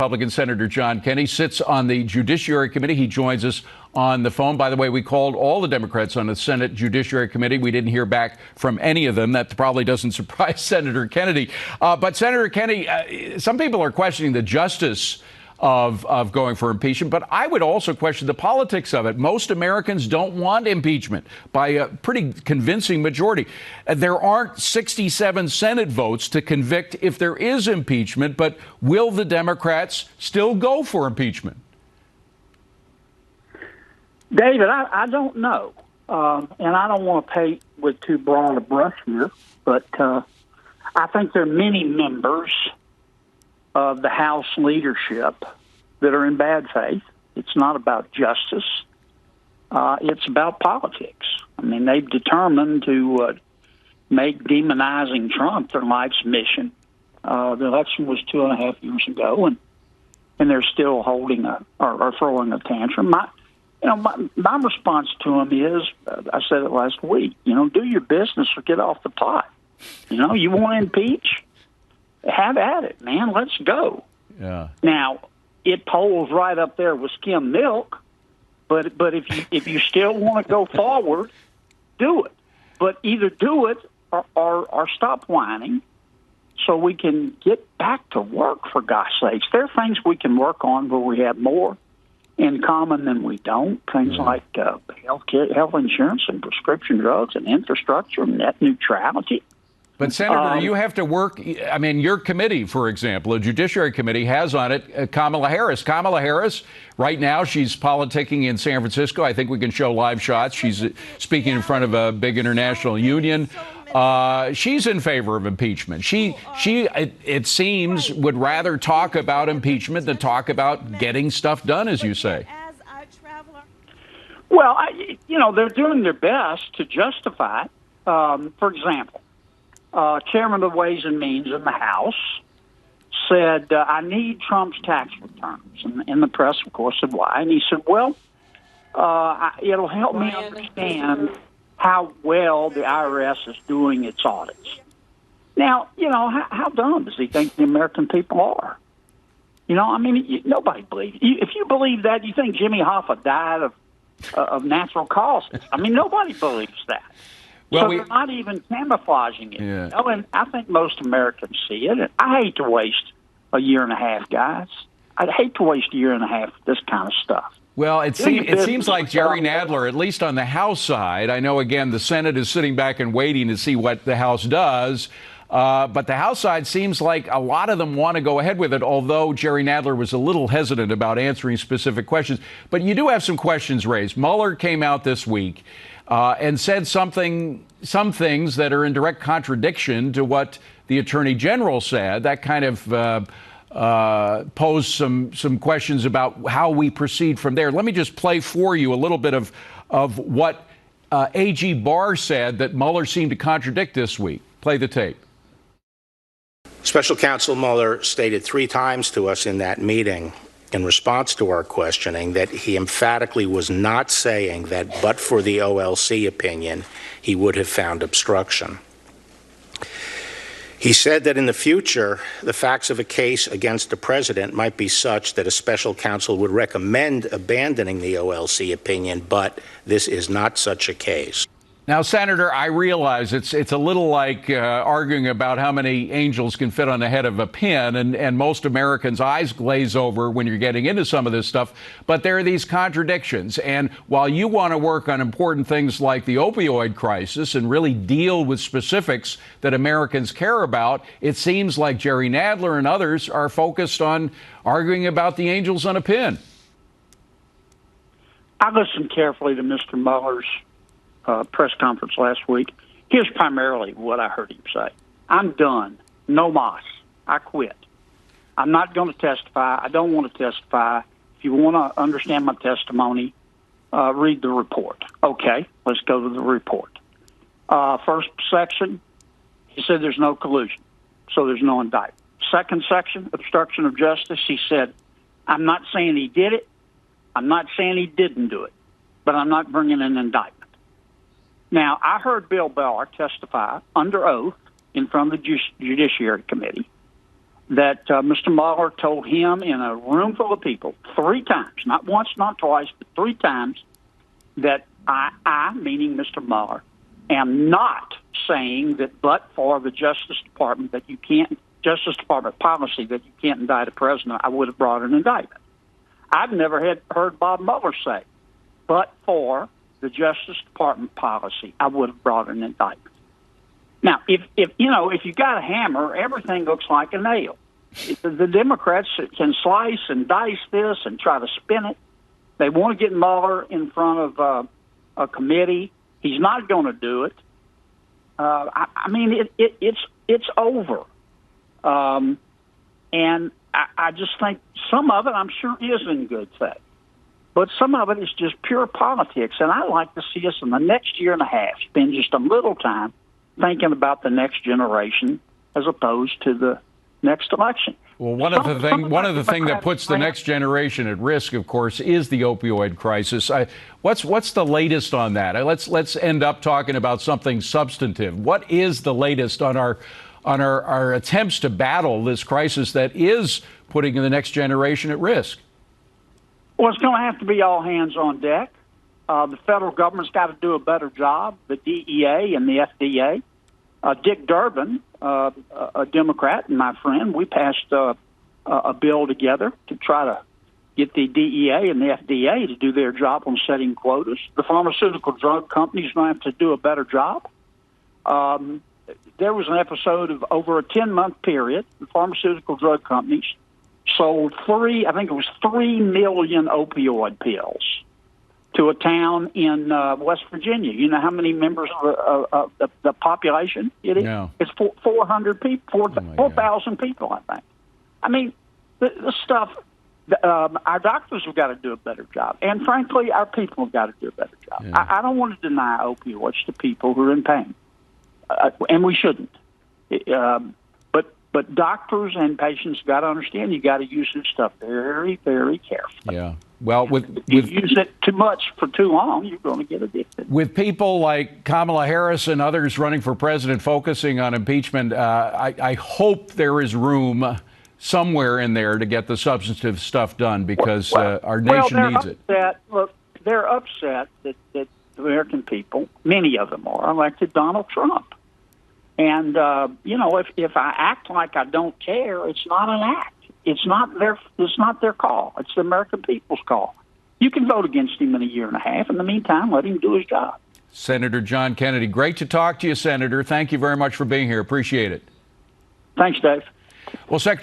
Republican Senator John Kennedy sits on the Judiciary Committee. He joins us on the phone. By the way, we called all the Democrats on the Senate Judiciary Committee. We didn't hear back from any of them. That probably doesn't surprise Senator Kennedy. But Senator Kennedy, some people are questioning the justice of going for impeachment, but I would also question the politics of it. Most Americans don't want impeachment by a pretty convincing majority. There aren't 67 Senate votes to convict if there is impeachment, but will the Democrats still go for impeachment? David, I don't know. And I don't want to paint with too broad a brush here, but I think there are many members of the House leadership that are in bad faith. It's not about justice. It's about politics. I mean, they've determined to make demonizing Trump their life's mission. The election was 2.5 years ago, and they're still holding or throwing a tantrum. My response to them is, I said it last week, do your business or get off the pot. You want to impeach? Have at it, man. Let's go. Yeah. Now, it polls right up there with skim milk, but if you still want to go forward, do it. But either do it or stop whining so we can get back to work, for gosh sakes. There are things we can work on where we have more in common than we don't. Things like health insurance and prescription drugs and infrastructure and net neutrality. But, Senator, you have to work. I mean, your committee, for example, the Judiciary Committee, has on it Kamala Harris. Kamala Harris, right now, she's politicking in San Francisco. I think we can show live shots. She's speaking in front of a big international union. She's in favor of impeachment. She, it seems, would rather talk about impeachment than talk about getting stuff done, as you say. Well, they're doing their best to justify it. For example, Chairman of the Ways and Means in the House said, I need Trump's tax returns. And the press, of course, said, why? And he said, well, it'll help me understand how well the IRS is doing its audits. Now, how dumb does he think the American people are? Nobody believes. If you believe that, you think Jimmy Hoffa died of natural causes. Nobody believes that. Well, so they're not even camouflaging it. Yeah. And I think most Americans see it. And I hate to waste a year and a half, guys. I'd hate to waste a year and a half for this kind of stuff. Well, it seems like Jerry Nadler, at least on the House side, I know, again, the Senate is sitting back and waiting to see what the House does. But the House side seems like a lot of them want to go ahead with it, although Jerry Nadler was a little hesitant about answering specific questions. But you do have some questions raised. Mueller came out this week and said some things that are in direct contradiction to what the Attorney General said. That kind of posed some questions about how we proceed from there. Let me just play for you a little bit of what AG Barr said that Mueller seemed to contradict this week. Play the tape. Special Counsel Mueller stated 3 times to us in that meeting in response to our questioning that he emphatically was not saying that but for the OLC opinion, he would have found obstruction. He said that in the future, the facts of a case against the president might be such that a special counsel would recommend abandoning the OLC opinion, but this is not such a case. Now, Senator, I realize it's a little like arguing about how many angels can fit on the head of a pin, and most Americans' eyes glaze over when you're getting into some of this stuff. But there are these contradictions. And while you want to work on important things like the opioid crisis and really deal with specifics that Americans care about, it seems like Jerry Nadler and others are focused on arguing about the angels on a pin. I listened carefully to Mr. Mueller's press conference last week. Here's primarily what I heard him say. I'm done. No mas. I quit. I'm not going to testify. I don't want to testify. If you want to understand my testimony, read the report. Okay, let's go to the report. First section, he said there's no collusion, so there's no indictment. Second section, obstruction of justice, he said, I'm not saying he did it. I'm not saying he didn't do it, but I'm not bringing an indictment. Now, I heard Bill Barr testify under oath in front of the Judiciary Committee that Mr. Mueller told him in a room full of people 3 times, not once, not twice, but 3 times, that I, meaning Mr. Mueller, am not saying that but for the Justice Department policy that you can't indict a president, I would have brought an indictment. I've never heard Bob Mueller say, but for the Justice Department policy, I would have brought an indictment. Now, if you got a hammer, everything looks like a nail. The Democrats can slice and dice this and try to spin it. They want to get Mueller in front of a committee. He's not going to do it. It's over. And I just think some of it, I'm sure, is in good faith. But some of it is just pure politics. And I'd like to see us in the next year and a half spend just a little time thinking about the next generation as opposed to the next election. Well, one of the things that puts the next generation at risk, of course, is the opioid crisis. What's the latest on that? Let's end up talking about something substantive. What is the latest on our attempts to battle this crisis that is putting the next generation at risk? Well, it's going to have to be all hands on deck. The federal government's got to do a better job, the DEA and the FDA. Dick Durbin, a Democrat and my friend, we passed a bill together to try to get the DEA and the FDA to do their job on setting quotas. The pharmaceutical drug companies going to have to do a better job. There was an episode of over a 10-month period, the pharmaceutical drug companies sold 3 million opioid pills to a town in West Virginia. You know how many members of the population it is? No. It's 400 people, 4,000 people, I think. I mean, the stuff, our doctors have got to do a better job. And frankly, our people have got to do a better job. Yeah. I don't want to deny opioids to people who are in pain. And we shouldn't. But doctors and patients got to understand you got to use this stuff very, very carefully. Yeah. Well, you use it too much for too long, you're going to get addicted. With people like Kamala Harris and others running for president focusing on impeachment, I hope there is room somewhere in there to get the substantive stuff done because our nation needs it. Look, they're upset that the American people, many of them are, elected Donald Trump. And, if I act like I don't care, it's not an act. It's not their call. It's the American people's call. You can vote against him in a year and a half. In the meantime, let him do his job. Senator John Kennedy, great to talk to you, Senator. Thank you very much for being here. Appreciate it. Thanks, Dave. Well, Secretary